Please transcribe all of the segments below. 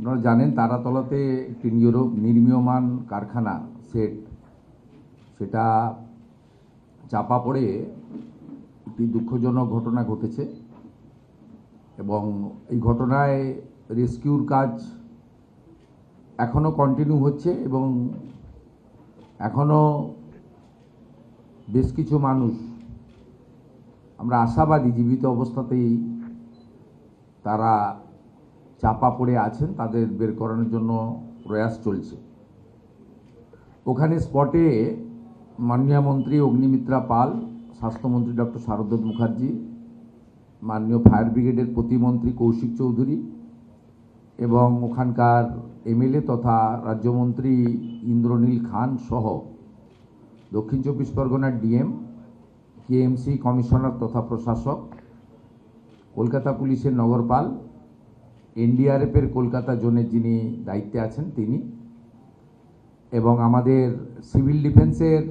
আপনারা জানেন তারাতলাতে একটি নির্মীয়মান কারখানা সেটা চাপা পড়ে একটি দুঃখজনক ঘটনা ঘটেছে এবং এই ঘটনায় রেস্কিউর কাজ এখনও কন্টিনিউ হচ্ছে এবং এখনও বেশ কিছু মানুষ আমরা আশাবাদী জীবিত অবস্থাতেই তারা চাপা পড়ে আছেন, তাদের বের করানোর জন্য প্রয়াস চলছে। ওখানে স্পটে মাননীয় মন্ত্রী অগ্নিমিত্রা পাল, স্বাস্থ্যমন্ত্রী ডক্টর শারদত্ত মুখার্জি, মাননীয় ফায়ার ব্রিগেডের প্রতিমন্ত্রী কৌশিক চৌধুরী এবং ওখানকার এমএলএ তথা রাজ্যমন্ত্রী ইন্দ্রনীল খান সহ দক্ষিণ চব্বিশ পরগনার ডিএম, কেএমসি কমিশনার তথা প্রশাসক, কলকাতা পুলিশের নগরপাল, এনডিআরএফের কলকাতা জোনের যিনি দায়িত্বে আছেন তিনি, এবং আমাদের সিভিল ডিফেন্সের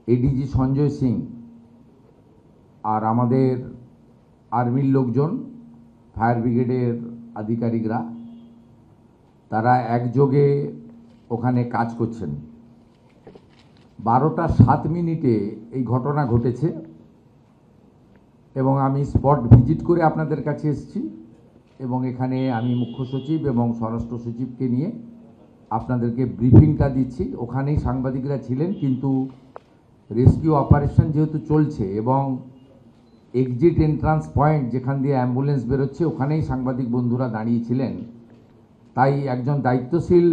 এডিজি সঞ্জয় সিং আর আমাদের আর্মির লোকজন, ফায়ার ব্রিগেডের আধিকারিকরা, তারা একযোগে ওখানে কাজ করছেন। 12টা 7 মিনিটে এই ঘটনা ঘটেছে এবং আমি স্পট ভিজিট করে আপনাদের কাছে এসেছি এবং এখানে আমি মুখ্য সচিব এবং স্বরাষ্ট্র সচিবকে নিয়ে আপনাদেরকে ব্রিফিংটা দিচ্ছি। ওখানেই সাংবাদিকরা ছিলেন, কিন্তু রেস্কিউ অপারেশন যেহেতু চলছে এবং এক্সিট এন্ট্রান্স পয়েন্ট যেখান দিয়ে অ্যাম্বুলেন্স বেরোচ্ছে ওখানেই সাংবাদিক বন্ধুরা দাঁড়িয়েছিলেন, তাই একজন দায়িত্বশীল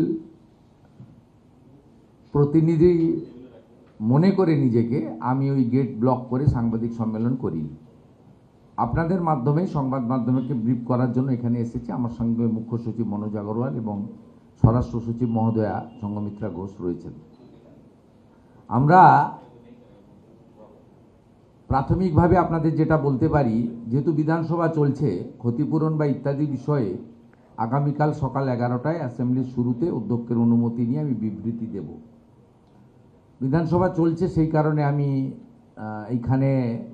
প্রতিনিধি মনে করে নিজেকে আমি ওই গেট ব্লক করে সাংবাদিক সম্মেলন করি। আপনাদের মাধ্যমে সংবাদ মাধ্যমকে ব্রিফ করার জন্য এখানে এসেছি। আমার সঙ্গে মুখ্য সচিব মনোজ আগরওয়াল এবং স্বরাষ্ট্র সচিব মহোদয়া সঙ্গমিত্রা ঘোষ রয়েছেন। আমরা প্রাথমিকভাবে আপনাদের যেটা বলতে পারি, যেহেতু বিধানসভা চলছে, ক্ষতিপূরণ বা ইত্যাদি বিষয়ে আগামীকাল সকাল 11টায় অ্যাসেম্বলির শুরুতে অধ্যক্ষের অনুমতি নিয়ে আমি বিবৃতি দেব। বিধানসভা চলছে, সেই কারণে আমি এইখানে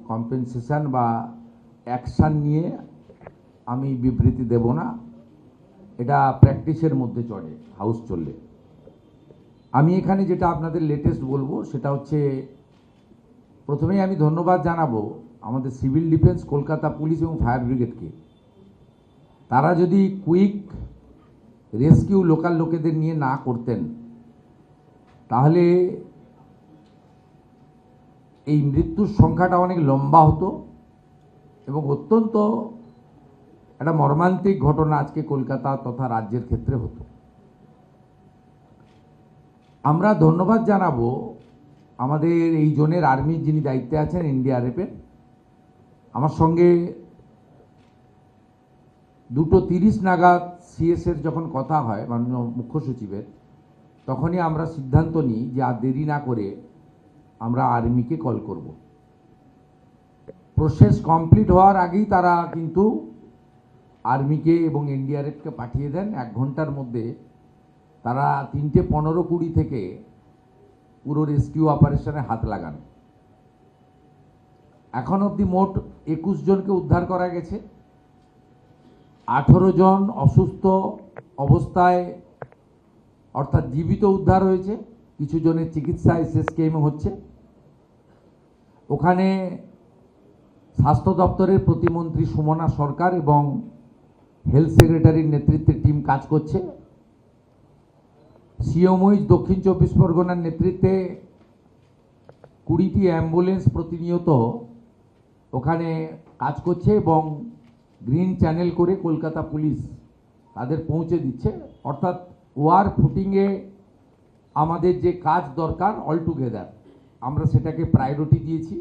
কম্পেনসেশন বা অ্যাকশান নিয়ে আমি বিবৃতি দেব না, এটা প্র্যাকটিসের মধ্যে চলে হাউস চললে। আমি এখানে যেটা আপনাদের লেটেস্ট বলবো সেটা হচ্ছে, প্রথমেই আমি ধন্যবাদ জানাবো আমাদের সিভিল ডিফেন্স, কলকাতা পুলিশ এবং ফায়ার ব্রিগেডকে। তারা যদি কুইক রেস্কিউ লোকাল লোকেদের নিয়ে না করতেন তাহলে এই মৃত্যুর সংখ্যাটা অনেক লম্বা হতো এবং অত্যন্ত একটা মর্মান্তিক ঘটনা আজকে কলকাতা তথা রাজ্যের ক্ষেত্রে হতো। আমরা ধন্যবাদ জানাবো আমাদের এই জোনের আর্মির যিনি দায়িত্বে আছেন এনডিআরএফের। আমার সঙ্গে 2:30 নাগাদ সিএসের যখন কথা হয় মাননীয় মুখ্য সচিবের, তখনই আমরা সিদ্ধান্ত নিই যে আর দেরি না করে আমরা আর্মিকে কল করব। প্রসেস কমপ্লিট হওয়ার আগেই তারা কিন্তু আর্মিকে এবং এনডিআরএফকে পাঠিয়ে দেন। 1 ঘন্টার মধ্যে তারা 3:15-20 থেকে পুরো রেস্কিউ অপারেশনে হাত লাগান। এখন অবধি মোট 21 জনকে উদ্ধার করা গেছে। 18 জন অসুস্থ অবস্থায় অর্থাৎ জীবিত উদ্ধার হয়েছে, কিছু জনের চিকিৎসা এসএসকেএমে হচ্ছে। ওখানে স্বাস্থ্য দপ্তরের প্রতিমন্ত্রী সুমনা সরকার এবং হেলথ সেক্রেটারির নেতৃত্বে টিম কাজ করছে। সিওমইজ দক্ষিণ 24 পরগনার নেতৃত্বে 20টি অ্যাম্বুলেন্স প্রতিনিয়ত ওখানে কাজ করছে এবং গ্রিন চ্যানেল করে কলকাতা পুলিশ তাদের পৌঁছে দিচ্ছে। অর্থাৎ ওয়ার ফুটিংয়ে আমাদের যে কাজ দরকার অল টুগেদার আমরা সেটাকে প্রায়োরিটি দিয়েছি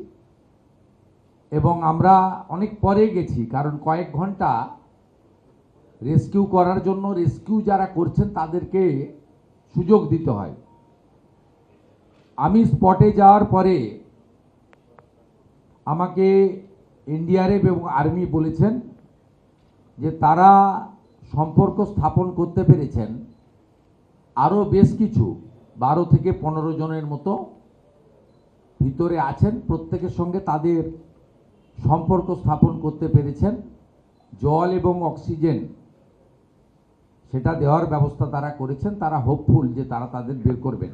এবং আমরা অনেক পরে গেছি, কারণ কয়েক ঘন্টা রেস্কিউ করার জন্য রেস্কিউ যারা করছেন তাদেরকে সুযোগ দিতে হয়। আমি স্পটে যাওয়ার পরে আমাকে এনডিআরএফ এবং আর্মি বলেছেন যে তারা সম্পর্ক স্থাপন করতে পেরেছেন আরও বেশ কিছু 12 থেকে 15 জনের মতো ভিতরে আছেন। প্রত্যেকের সঙ্গে তাদের সম্পর্ক স্থাপন করতে পেরেছেন। জল এবং অক্সিজেন সেটা দেওয়ার ব্যবস্থা তারা করেছেন। তারা হোপফুল যে তারা তাদের বের করবেন।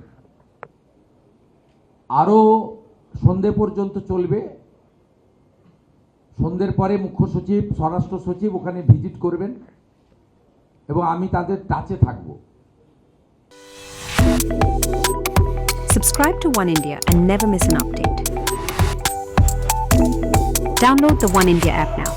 আরও সন্ধে পর্যন্ত চলবে। সন্ধ্যের পরে মুখ্য সচিব, স্বরাষ্ট্র সচিব ওখানে ভিজিট করবেন এবং আমি তাদের টাচে থাকব। Subscribe to One India and never miss an update. Download the One India app now.